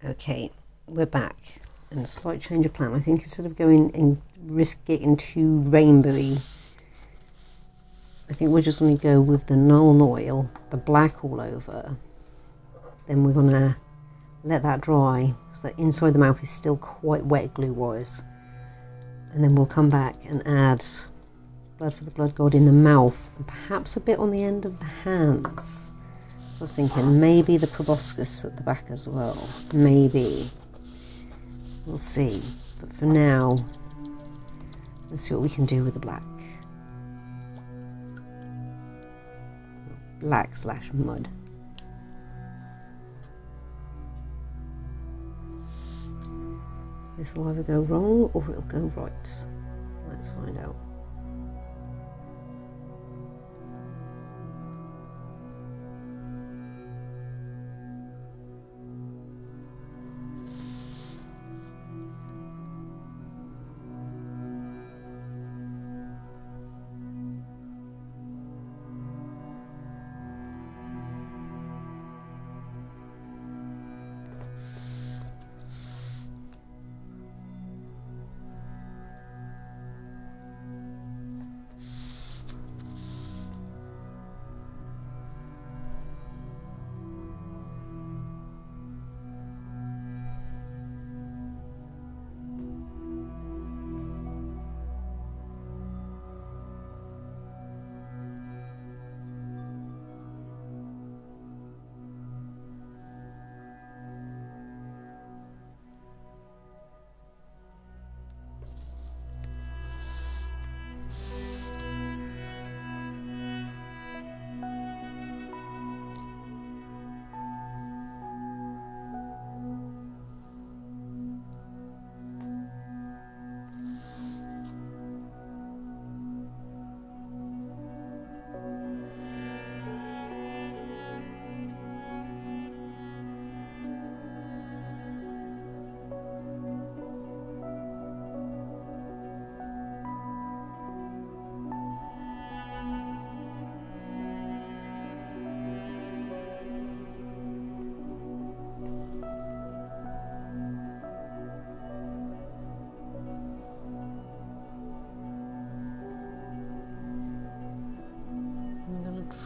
Okay, we're back. And a slight change of plan. I think instead of going and risk getting too rainbowy, I think we're just going to go with the Nuln Oil, the black all over. Then we're going to let that dry so that inside the mouth is still quite wet glue-wise. And then we'll come back and add Blood for the Blood God in the mouth and perhaps a bit on the end of the hands. I was thinking maybe the proboscis at the back as well. Maybe. We'll see. But for now, let's see what we can do with the black. Black/mud. This will either go wrong or it'll go right. Let's find out.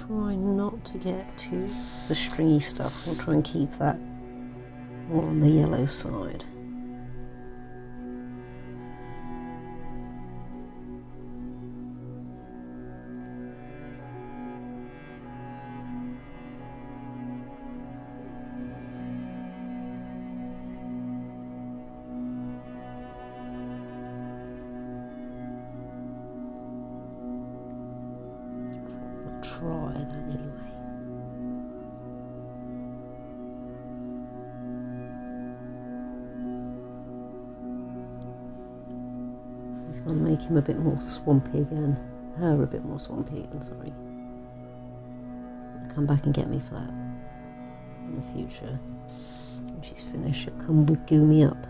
Try not to get to the stringy stuff. We'll try and keep that more on the yellow side. Try that anyway. It's going to make him a bit more swampy again. Her a bit more swampy again, sorry. She'll come back and get me for that in the future. When she's finished, she'll come and goo me up.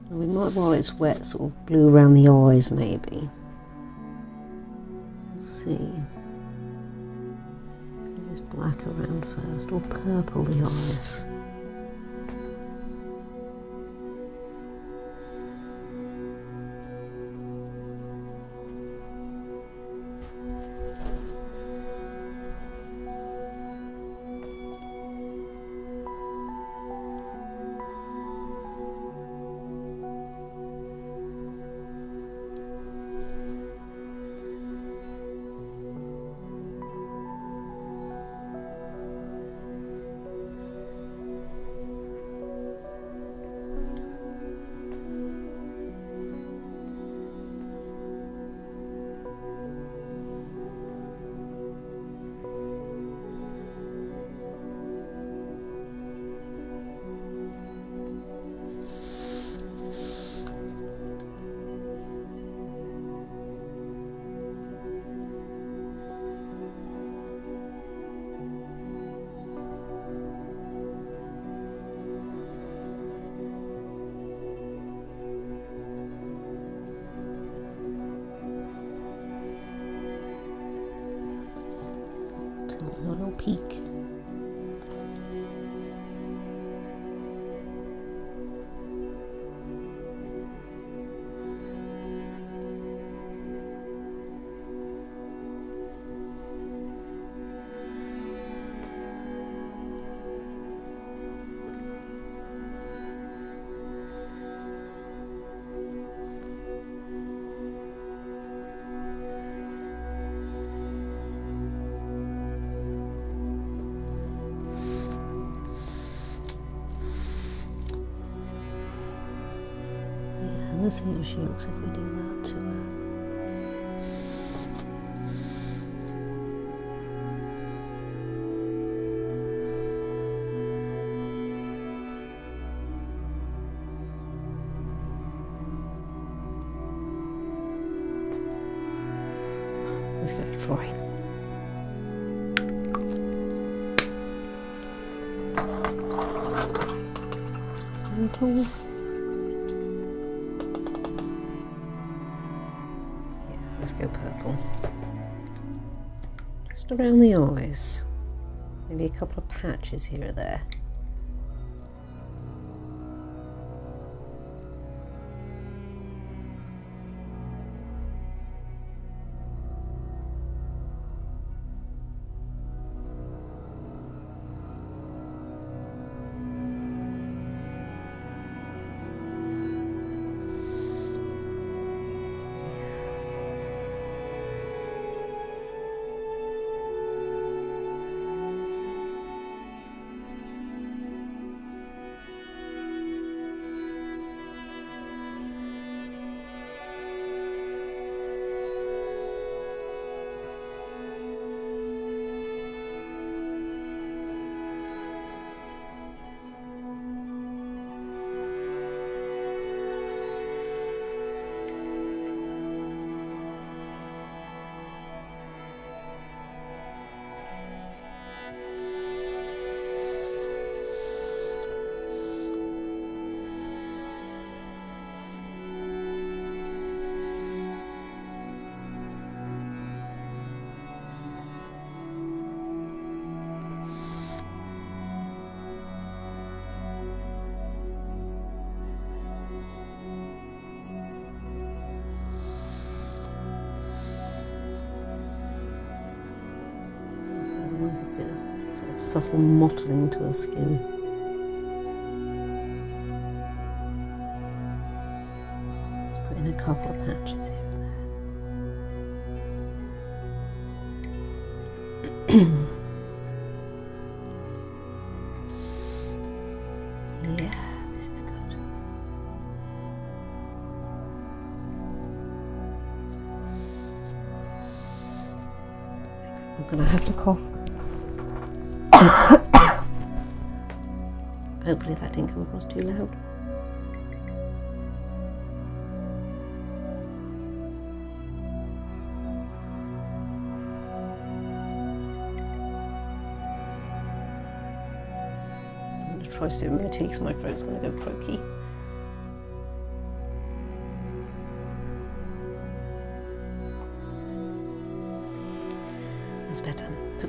We might, while it's wet, sort of blue around the eyes maybe. Let's see. Let's get this black around first, or purple the eyes. A little peek. Let's see how she looks if we do that to her. Let's give it a try. Purple. Let's go purple. Just around the eyes. Maybe a couple of patches here or there. Sort of subtle mottling to her skin. Just put in a couple of patches here and there. Yeah, this is good. I'm gonna have to cough. Hopefully that didn't come across too loud. I'm going to try some tea because my throat's going to go croaky.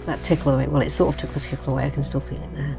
that tickle away. Well, it sort of took the tickle away. I can still feel it there.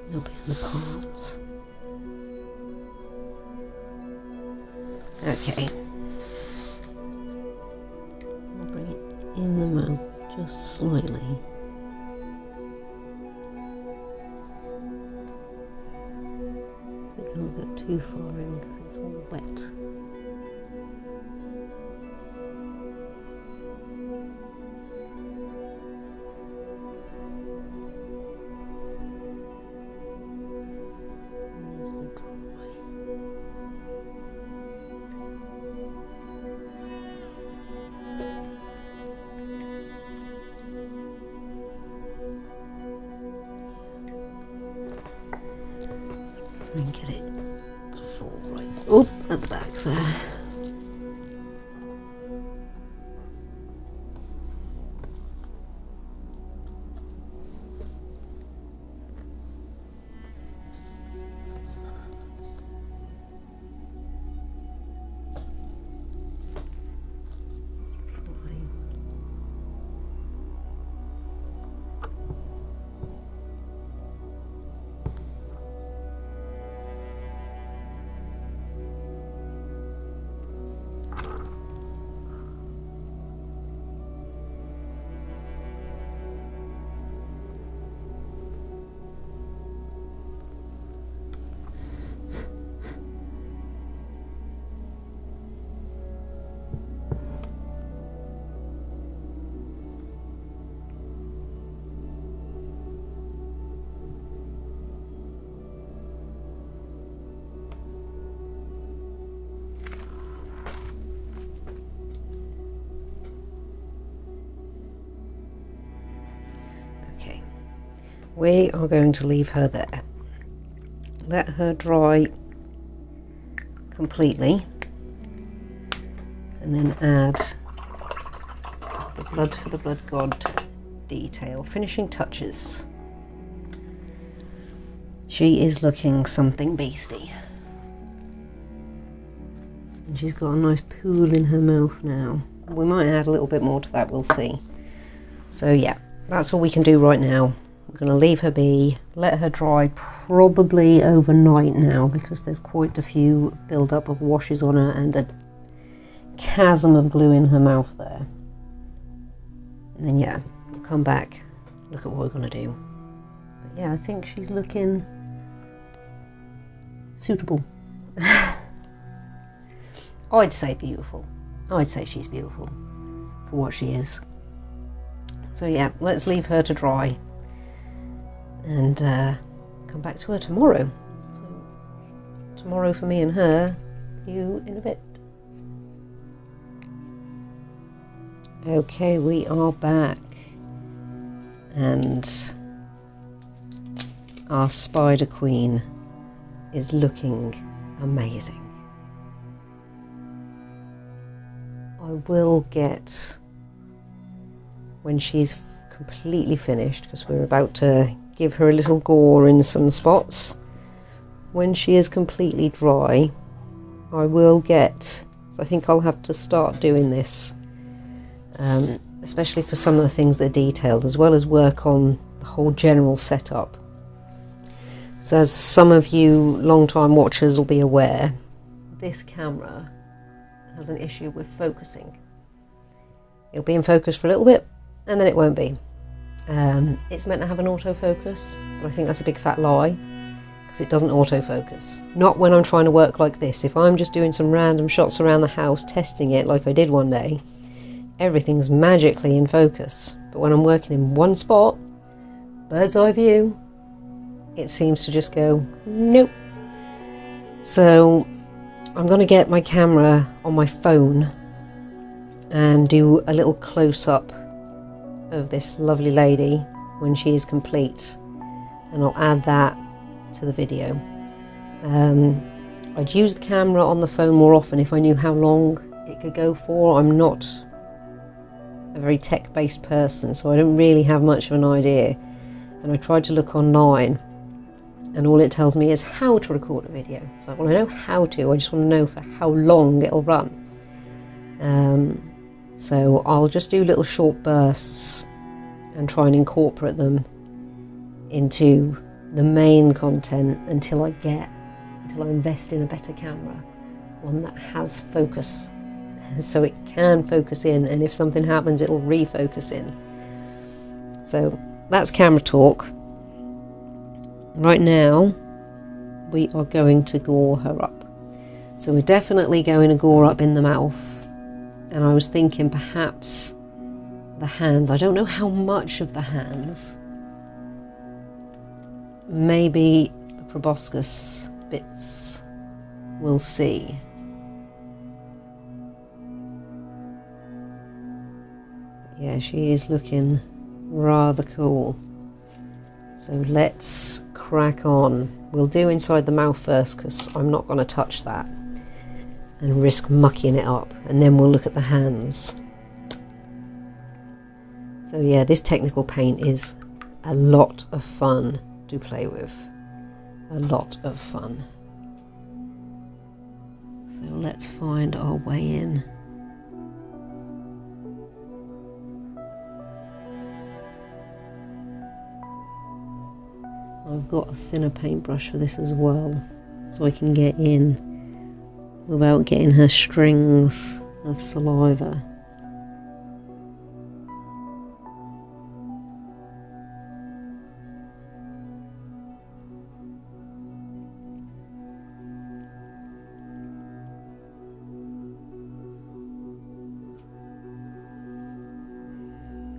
It'll be in the palms. Okay. I'll bring it in the mouth just slightly. We can't get too far in because it's all wet. And get it to fall right up at the back there. Okay, we are going to leave her there. Let her dry completely and then add the blood for the blood god detail. Finishing touches. She is looking something beastie. And she's got a nice pool in her mouth now. We might add a little bit more to that, we'll see. So yeah, that's all we can do right now. We're going to leave her be, let her dry probably overnight now because there's quite a few build-up of washes on her and a chasm of glue in her mouth there. And then yeah, we'll come back, look at what we're going to do. But yeah, I think she's looking suitable. I'd say beautiful. I'd say she's beautiful for what she is. So yeah, let's leave her to dry and come back to her tomorrow. So tomorrow for me and her, you in a bit. Okay, we are back and our Spider Queen is looking amazing. I will get, when she's completely finished, because we're about to give her a little gore in some spots, when she is completely dry, I will get, so I think I'll have to start doing this, especially for some of the things that are detailed, as well as work on the whole general setup. So as some of you long-time watchers will be aware, this camera has an issue with focusing. It'll be in focus for a little bit and then it won't be. It's meant to have an autofocus, but I think that's a big fat lie, because it doesn't autofocus. Not when I'm trying to work like this. If I'm just doing some random shots around the house, testing it like I did one day, everything's magically in focus. But when I'm working in one spot, bird's eye view, it seems to just go, nope. So I'm going to get my camera on my phone and do a little close-up of this lovely lady when she is complete, and I'll add that to the video. I'd use the camera on the phone more often if I knew how long it could go for. I'm not a very tech-based person, so I don't really have much of an idea, and I tried to look online and all it tells me is how to record a video. So I want to know how to, I just want to know for how long it'll run. So I'll just do little short bursts and try and incorporate them into the main content until I invest in a better camera, one that has focus, so it can focus in, and if something happens it'll refocus in. So that's camera talk. Right now we are going to gore her up. So we're definitely going to gore up in the mouth, and I was thinking perhaps the hands. I don't know how much of the hands. Maybe the proboscis bits. We'll see. Yeah, she is looking rather cool. So let's crack on. We'll do inside the mouth first, because I'm not going to touch that and risk mucking it up, and then we'll look at the hands. So yeah, this technical paint is a lot of fun to play with. A lot of fun. So let's find our way in. I've got a thinner paintbrush for this as well, so I can get in without getting her strings of saliva.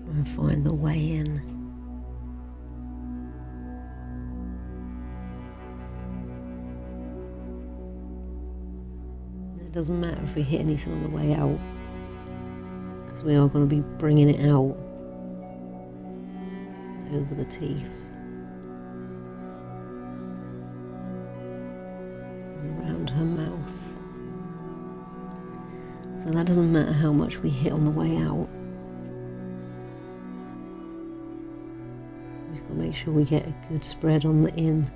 And find the way in. It doesn't matter if we hit anything on the way out, because we are going to be bringing it out over the teeth and around her mouth. So that doesn't matter how much we hit on the way out. We've got to make sure we get a good spread on the in.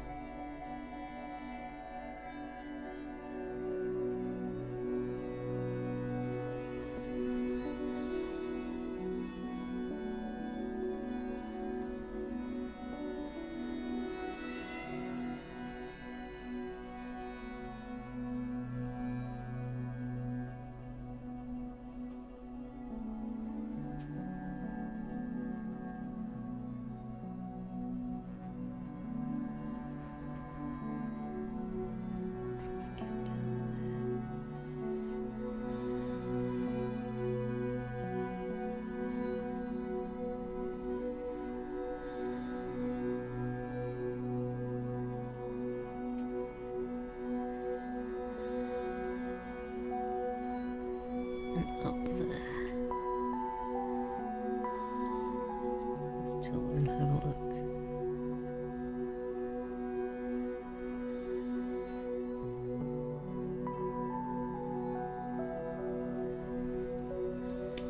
Tilt and have a look.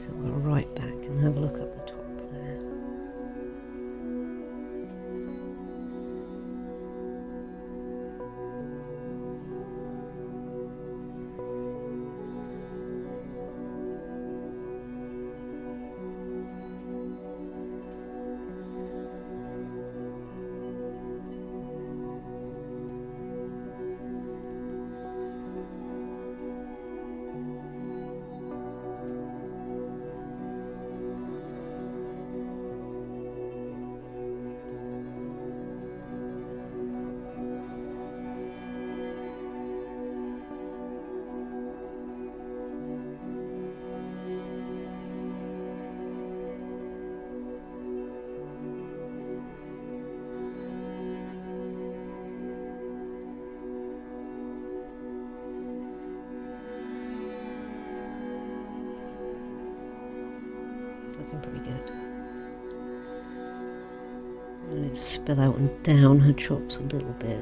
So we'll right back and have a look up the top there. Looking pretty good. I'm going to spill out and down her chops a little bit.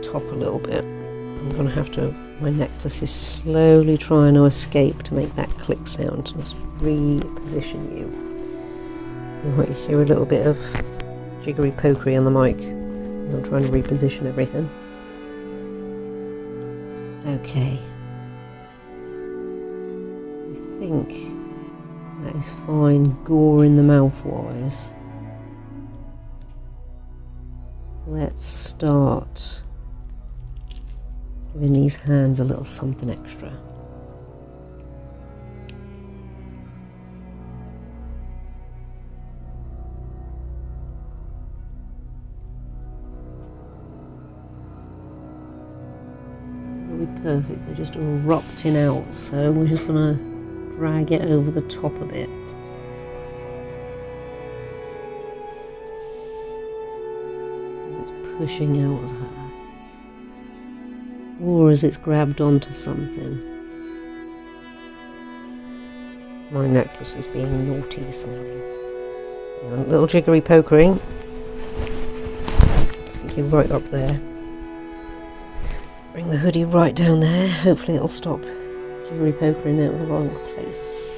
Top a little bit. I'm going to have to, my necklace is slowly trying to escape to make that click sound. Let's reposition you. You might hear a little bit of jiggery pokery on the mic as I'm trying to reposition everything. Okay. I think that is fine gore in the mouth wise. Let's start giving these hands a little something extra. It'll be perfect, they're just erupting out, so we're just going to drag it over the top a bit. As it's pushing out of her. Or as it's grabbed onto something. My necklace is being naughty this morning. A little jiggery pokery. Stick you right up there. Bring the hoodie right down there. Hopefully it'll stop jiggery pokering out of the wrong place.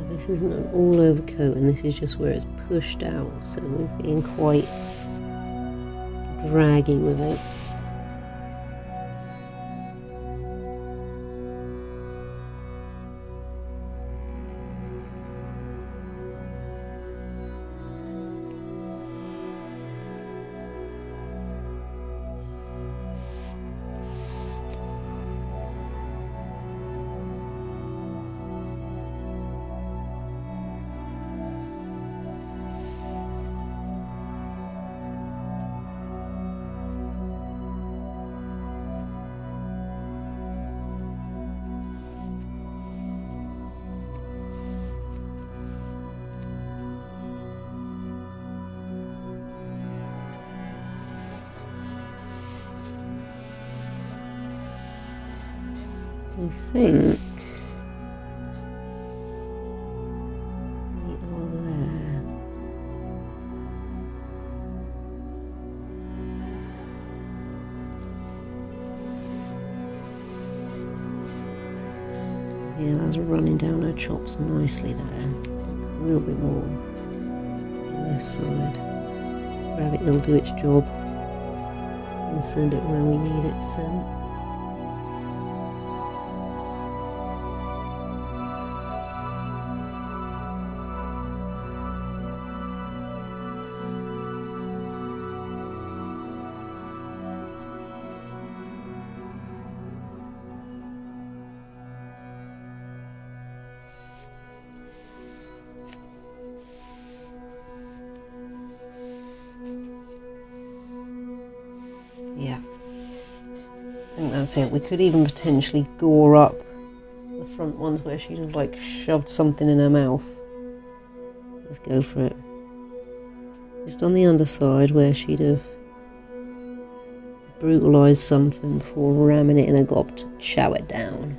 This isn't an all over coat, and this is just where it's pushed out, so we're being quite draggy with it. I think we are there. Yeah, that's running down her chops nicely there. A little bit more on this side. Rabbit will do its job and send it where we need it sent. Yeah, I think that's it. We could even potentially gore up the front ones where she'd have like shoved something in her mouth. Let's go for it. Just on the underside where she'd have brutalised something before ramming it in a gob to chow it down.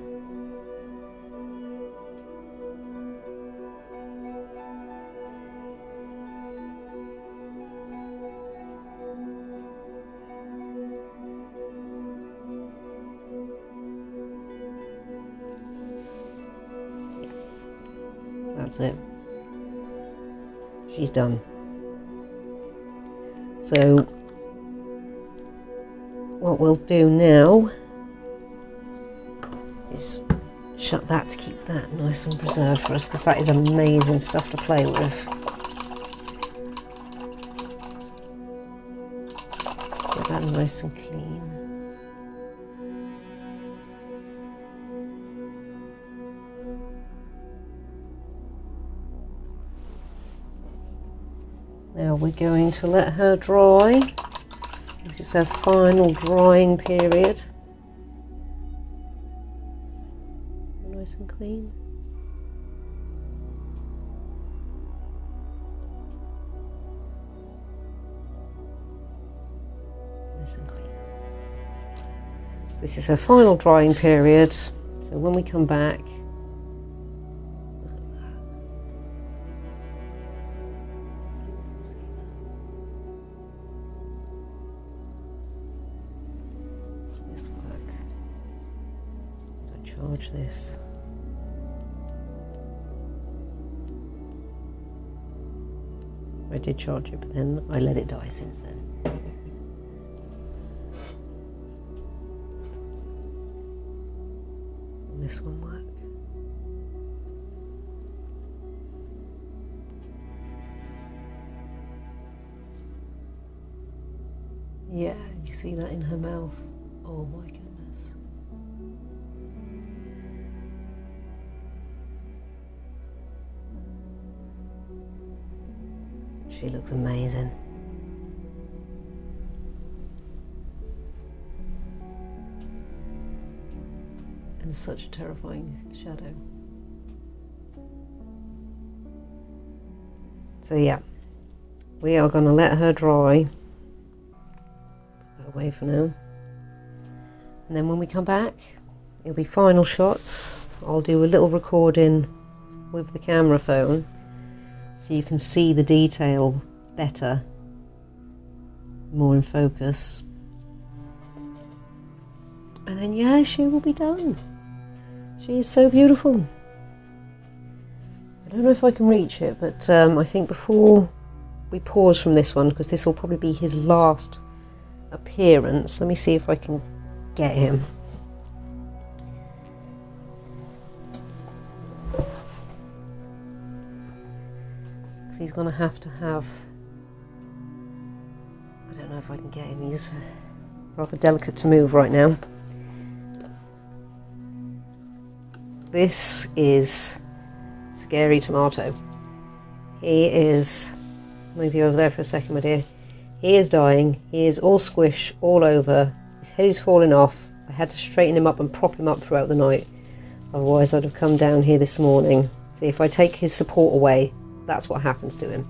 That's it. She's done. So what we'll do now is shut that to keep that nice and preserved for us, because that is amazing stuff to play with. Get that nice and clean. Now we're going to let her dry. This is her final drying period. Nice and clean. Nice and clean. So this is her final drying period. So when we come back, charge this. I did charge it, but then I let it die since then. Will this one work? Yeah, you see that in her mouth. Oh my goodness. She looks amazing. And such a terrifying shadow. So yeah, we are going to let her dry. Put that away for now. And then when we come back, it'll be final shots. I'll do a little recording with the camera phone, so you can see the detail better, more in focus. And then yeah, she will be done. She is so beautiful. I don't know if I can reach it, but I think before we pause from this one, because this will probably be his last appearance, let me see if I can get him. He's going to have, I don't know if I can get him, he's rather delicate to move right now. This is Scary Tomato. He is, move you over there for a second, my dear. He is dying, he is all squish all over, his head is falling off. I had to straighten him up and prop him up throughout the night, otherwise I'd have come down here this morning. See, if I take his support away, that's what happens to him.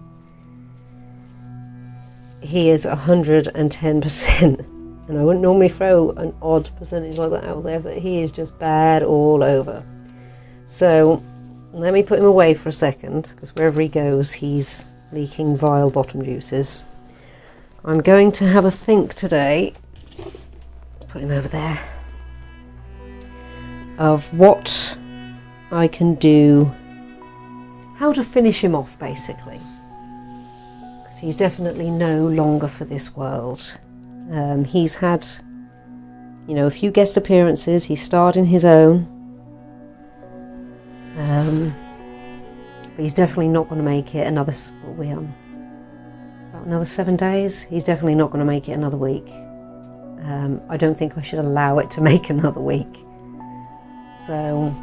He is 110% And I wouldn't normally throw an odd percentage like that out there, but he is just bad all over. So let me put him away for a second, because wherever he goes, he's leaking vile bottom juices. I'm going to have a think today, put him over there, of what I can do, how to finish him off basically. Because he's definitely no longer for this world. He's had, you know, a few guest appearances, he starred in his own. But he's definitely not going to make it another, what are we on? About another 7 days? He's definitely not going to make it another week. I don't think I should allow it to make another week. So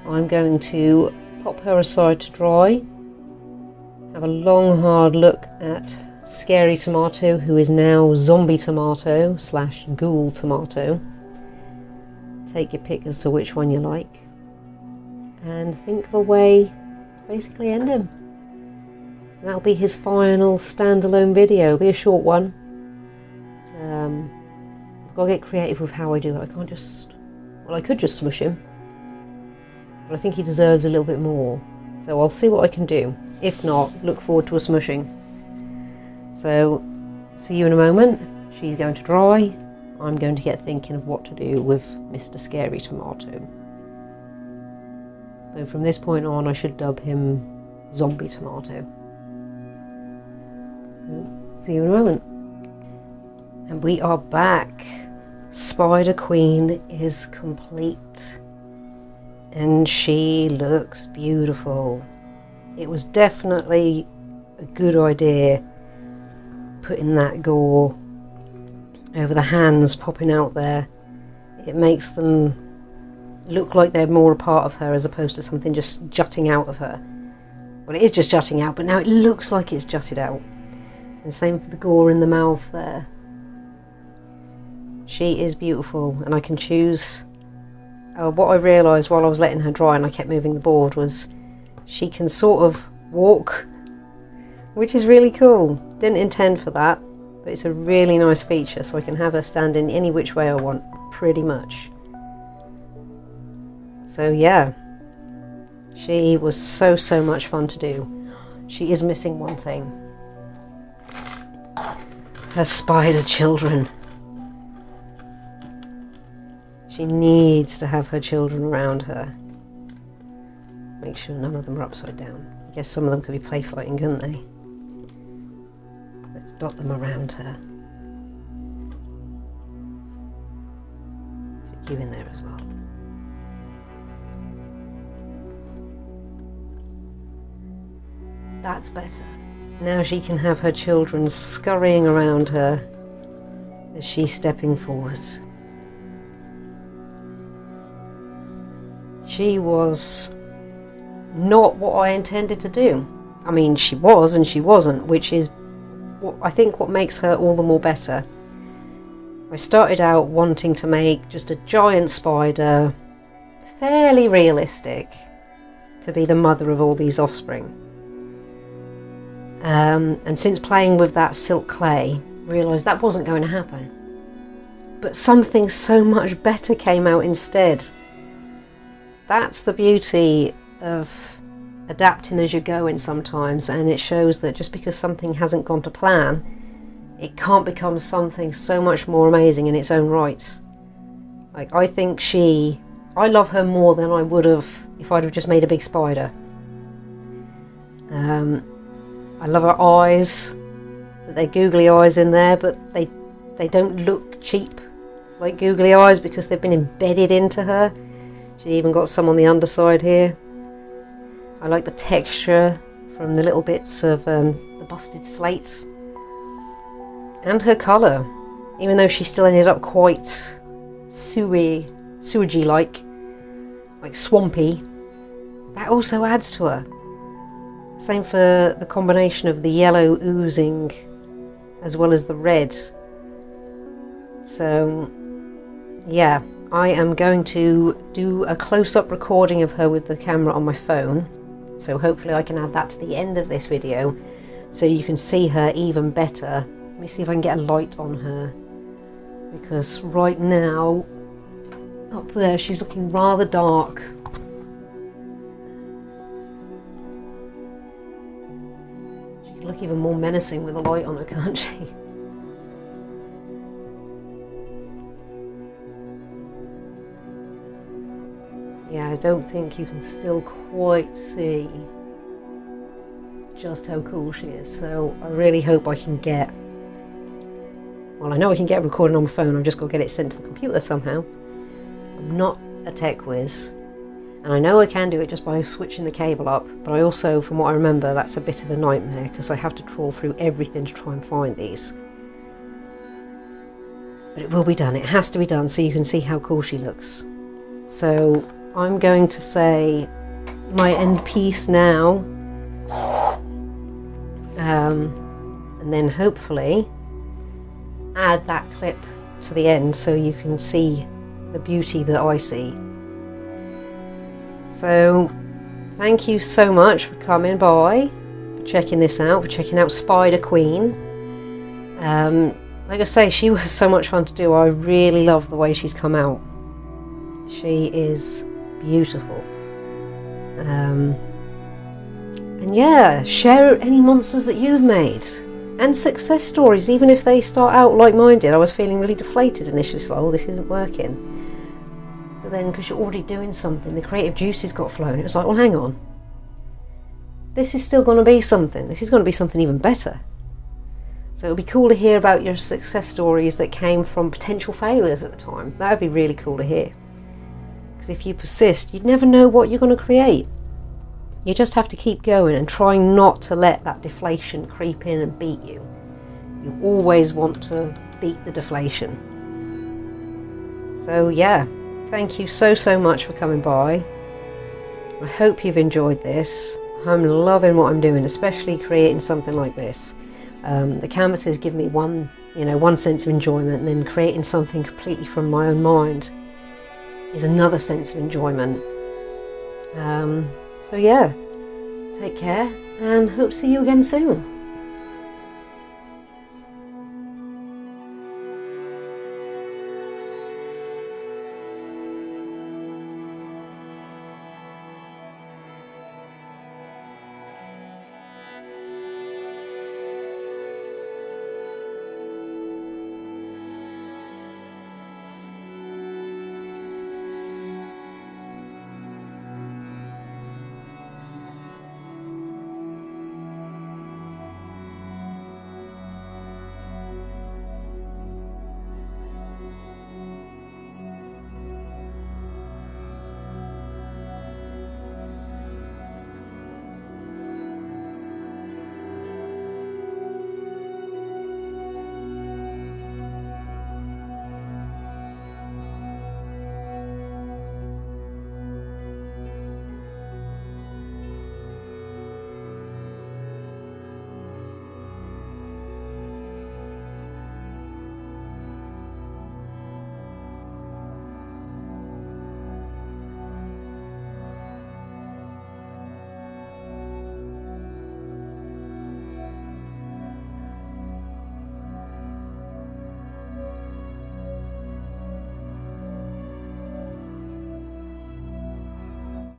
I'm going to pop her aside to dry, have a long hard look at Scary Tomato, who is now Zombie Tomato / Ghoul Tomato. Take your pick as to which one you like, and think of a way to basically end him. And that'll be his final standalone video. It'll be a short one. I've got to get creative with how I do it. I can't just, well, I could just smush him, but I think he deserves a little bit more. So I'll see what I can do. If not, look forward to a smushing. So, see you in a moment. She's going to dry. I'm going to get thinking of what to do with Mr. Scary Tomato. So from this point on, I should dub him Zombie Tomato. So, see you in a moment. And we are back. Spider Queen is complete. And she looks beautiful. It was definitely a good idea putting that gore over the hands popping out there. It makes them look like they're more a part of her as opposed to something just jutting out of her. Well, it is just jutting out, but now it looks like it's jutted out. And same for the gore in the mouth there. She is beautiful, and I can choose. What I realised while I was letting her dry and I kept moving the board was she can sort of walk, which is really cool. Didn't intend for that, but it's a really nice feature, so I can have her standing any which way I want, pretty much. So yeah, she was so much fun to do. She is missing one thing. Her spider children. She needs to have her children around her. Make sure none of them are upside down. I guess some of them could be play fighting, couldn't they? Let's dot them around her. Stick you in there as well. That's better. Now she can have her children scurrying around her as she's stepping forward. She was not what I intended to do. I mean, she was and she wasn't, which is what I think what makes her all the more better. I started out wanting to make just a giant spider, fairly realistic, to be the mother of all these offspring. And since playing with that silk clay, realised that wasn't going to happen. But something so much better came out instead. That's the beauty of adapting as you're going sometimes, and it shows that just because something hasn't gone to plan, it can't become something so much more amazing in its own right. Like, I think I love her more than I would have if I'd have just made a big spider. I love her eyes. They're googly eyes in there, but they don't look cheap like googly eyes because they've been embedded into her. She even got some on the underside here. I like the texture from the little bits of the busted slate. And her colour, even though she still ended up quite sewagey like swampy, that also adds to her. Same for the combination of the yellow oozing as well as the red. So yeah, I am going to do a close-up recording of her with the camera on my phone, so hopefully I can add that to the end of this video so you can see her even better Let me see if I can get a light on her, because right now up there she's looking rather dark. She can look even more menacing with a light on her, can't she? Yeah, I don't think you can still quite see just how cool she is, so I really hope I can get, well, I know I can get a recording on my phone, I've just got to get it sent to the computer somehow. I'm not a tech whiz, and I know I can do it just by switching the cable up, but I also, from what I remember, that's a bit of a nightmare because I have to trawl through everything to try and find these. But it will be done, it has to be done, so you can see how cool she looks. So I'm going to say my end piece now, and then hopefully add that clip to the end so you can see the beauty that I see. So thank you so much for coming by, for checking this out, for checking out Spider Queen. Like I say, she was so much fun to do. I really love the way she's come out. She is beautiful. And yeah, share any monsters that you've made and success stories, even if they start out like mine did. I was feeling really deflated initially, so oh, this isn't working. But then, because you're already doing something, the creative juices got flowing. It was like, well, hang on, this is still going to be something. This is going to be something even better. So it would be cool to hear about your success stories that came from potential failures at the time. That would be really cool to hear. Because if you persist, you'd never know what you're going to create. You just have to keep going and trying not to let that deflation creep in and beat you. You always want to beat the deflation. So yeah, thank you so much for coming by. I hope you've enjoyed this. I'm loving what I'm doing, especially creating something like this. The canvases give me one sense of enjoyment, and then creating something completely from my own mind is another sense of enjoyment. So yeah, take care and hope to see you again soon.